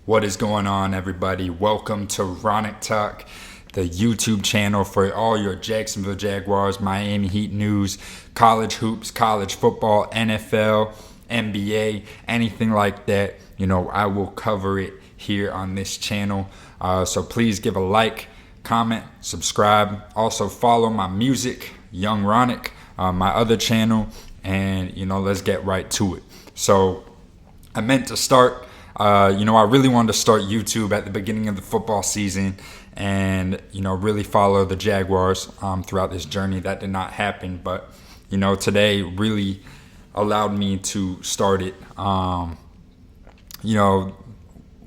What is going on, everybody? Welcome to Ronick Talk, the YouTube channel for all your Jacksonville Jaguars, Miami Heat news, college hoops, college football, NFL, NBA, anything like that. I will cover it here on this channel. So please give a like, comment, subscribe. Also follow my music, Young Ronick, my other channel, and let's get right to it. So I meant to start. I really wanted to start YouTube at the beginning of the football season and, really follow the Jaguars throughout this journey. That did not happen, but, today really allowed me to start it.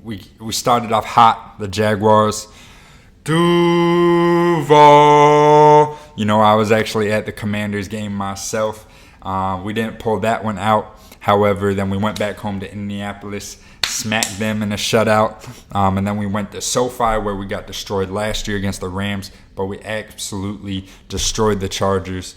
We started off hot, the Jaguars. Duval. I was actually at the Commanders game myself. We didn't pull that one out. However, then we went back home to Indianapolis, smacked them in a shutout, and then we went to SoFi where we got destroyed last year against the Rams, but we absolutely destroyed the Chargers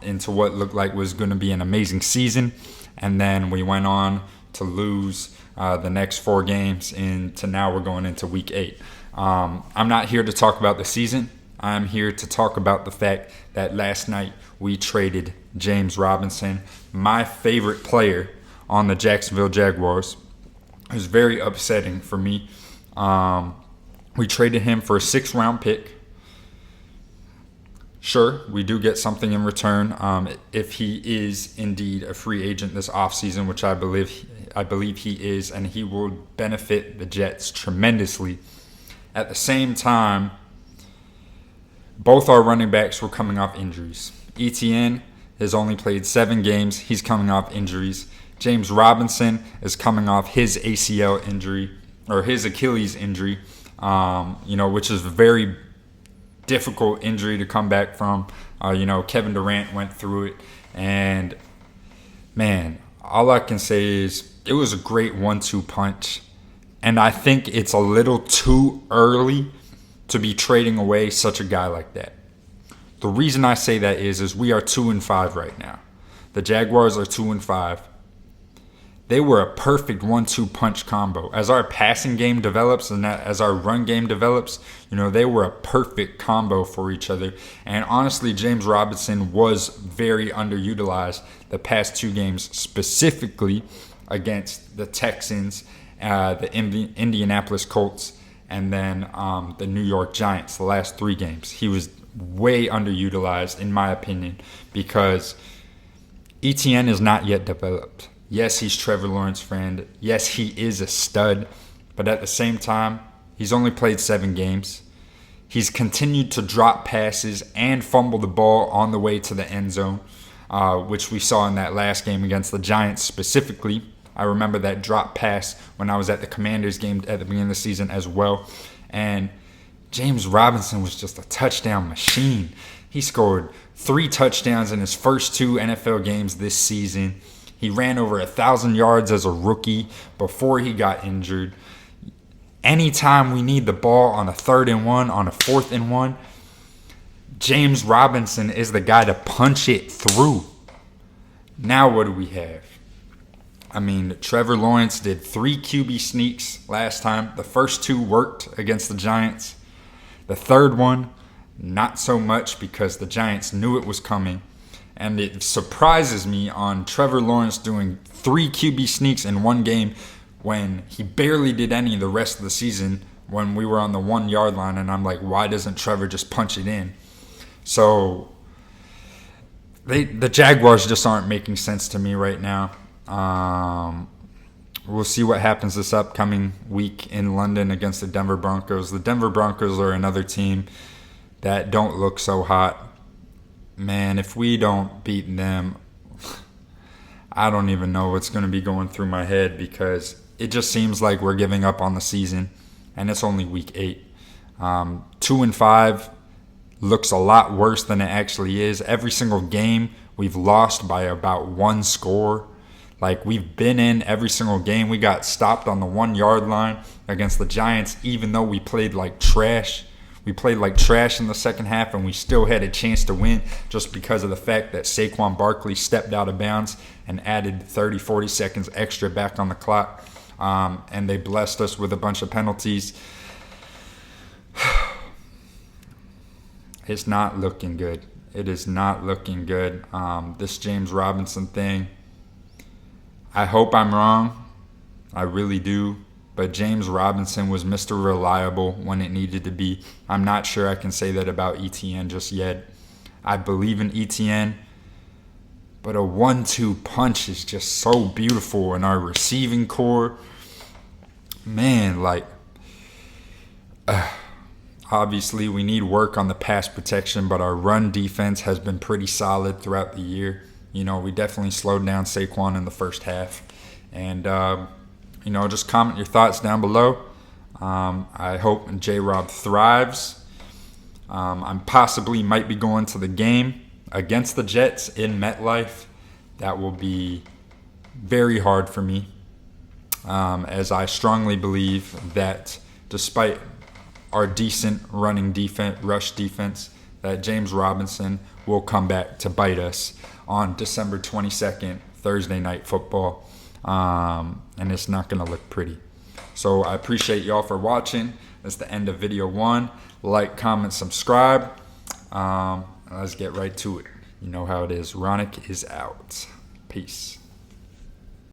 into what looked like was going to be an amazing season. And then we went on to lose the next 4 games, and to now we're going into week 8. I'm not here to talk about the season. I'm here to talk about the fact that last night we traded James Robinson, my favorite player on the Jacksonville Jaguars. It was very upsetting for me. We traded him for a 6th-round pick. Sure, we do get something in return if he is indeed a free agent this offseason, which I believe he is, and he will benefit the Jets tremendously. At the same time, both our running backs were coming off injuries. Etienne has only played 7 games. He's coming off injuries. James Robinson is coming off his ACL injury, or his Achilles injury, which is a very difficult injury to come back from. Kevin Durant went through it. And, man, all I can say is it was a great 1-2 punch. And I think it's a little too early to be trading away such a guy like that. The reason I say that is we are 2-5 right now. The Jaguars are 2-5. They were a perfect 1-2 punch combo. As our passing game develops and as our run game develops, they were a perfect combo for each other. And honestly, James Robinson was very underutilized the past 2 games, specifically against the Texans, the Indianapolis Colts, and then the New York Giants, the last 3 games. He was way underutilized, in my opinion, because Etienne is not yet developed. Yes, he's Trevor Lawrence's friend. Yes, he is a stud. But at the same time, he's only played 7 games. He's continued to drop passes and fumble the ball on the way to the end zone, which we saw in that last game against the Giants specifically. I remember that drop pass when I was at the Commanders game at the beginning of the season as well. And James Robinson was just a touchdown machine. He scored 3 touchdowns in his first 2 NFL games this season. He ran over 1,000 yards as a rookie before he got injured. Anytime we need the ball on a 3rd and 1, on a 4th and 1, James Robinson is the guy to punch it through. Now what do we have? Trevor Lawrence did 3 QB sneaks last time. The first 2 worked against the Giants. The 3rd one, not so much, because the Giants knew it was coming. And it surprises me on Trevor Lawrence doing 3 QB sneaks in 1 game when he barely did any the rest of the season when we were on the 1-yard line. And I'm like, why doesn't Trevor just punch it in? So the Jaguars just aren't making sense to me right now. We'll see what happens this upcoming week in London against the Denver Broncos. The Denver Broncos are another team that don't look so hot. Man, if we don't beat them, I don't even know what's going to be going through my head, because it just seems like we're giving up on the season, and it's only week 8. 2-5 looks a lot worse than it actually is. Every single game we've lost by about 1 score. Like, we've been in every single game. We got stopped on the 1-yard line against the Giants, even though we played like trash. We played like trash in the second half, and we still had a chance to win just because of the fact that Saquon Barkley stepped out of bounds and added 30, 40 seconds extra back on the clock. and they blessed us with a bunch of penalties. It's not looking good. It is not looking good. This James Robinson thing, I hope I'm wrong. I really do. But James Robinson was Mr. Reliable when it needed to be. I'm not sure I can say that about ETN just yet. I believe in ETN. But a 1-2 punch is just so beautiful in our receiving core. Man, obviously we need work on the pass protection, but our run defense has been pretty solid throughout the year. We definitely slowed down Saquon in the first half. And, just comment your thoughts down below. I hope J-Rob thrives. I possibly might be going to the game against the Jets in MetLife. That will be very hard for me, as I strongly believe that despite our decent running defense, rush defense, that James Robinson will come back to bite us on December 22nd, Thursday Night Football, and it's not going to look pretty. So I appreciate y'all for watching. That's the end of video 1. Like, comment, subscribe. Let's get right to it. You know how it is. Ronick is out. Peace.